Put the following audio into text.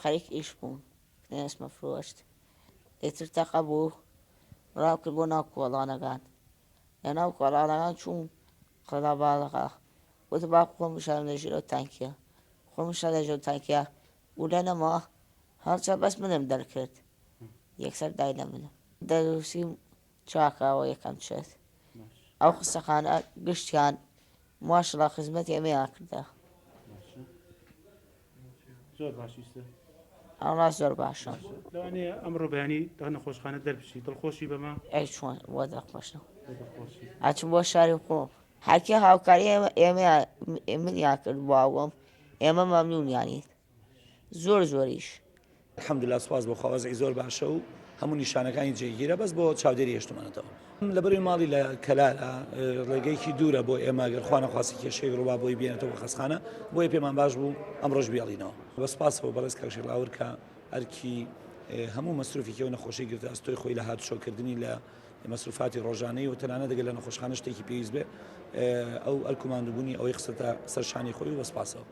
خەریک ئیش بوون نێسمە فرۆشت ئیتر تەقە بوو ڕاوکرد بۆ ناو کۆڵانەکان لە ناو کۆڵانەکان چوون قەڵا باڵەقا وتە با خۆم بشارم لە ژێرەوە تانکیە خۆم بشار لە ژێرەوە تانکیە و لە نەما هەڵچە بەس منم دەرکرد یەکسەر دای لە منم دەنووسیم چاکاوە یەکەم چێت ئەو قسەخانە گشتیان ماشڵە خزمەت ئێمەیان کردە زۆر باشیستە ئەوڵا زۆر باشە لەوانەیە ئەمڕۆ بەیانی نەخۆشخانە دەربشی دڵخۆشی بەما ئەی چۆن وە دەخۆشە دڵخۆشی ئەچم بۆ شاری خۆم حەکی هاوکاری ئێمە منیان کرد باوەم ئێمە مەمنونیانیت زۆر زۆریش الحەمدوللا سوپاس بۆ خواوەزی زۆر باشە و هەموو نیشانەکانی جێگیرە بەس بۆ چاودێری هێشتمانەتەوە لە بەروی ماڵی لە کەلالە ڕێگەیەکی دوورە بۆ ئێمە گەر خوا نەخواستی کێشەی ڕۆبا بۆی بێنێتەوە خەسخانە بۆیە پێمان باش بوو ئەمڕۆژ بێڵینەوە بە سپاسەوە بەڕێز کاکشی لاور کە ئەرکی هەموو مەسروفێکەوە نەخۆشی گرتە ئەستۆی خۆی لە هاتوشۆکردنی لە مەسروفاتی ڕۆژانەی و تەنانەت دەگەل لە نەخۆشخانە شتێکی پێویست بێ ئەو ئەرکوماندووبوونی ئەوەی قسەتە سەرشانی خۆی و بە سپاسەوە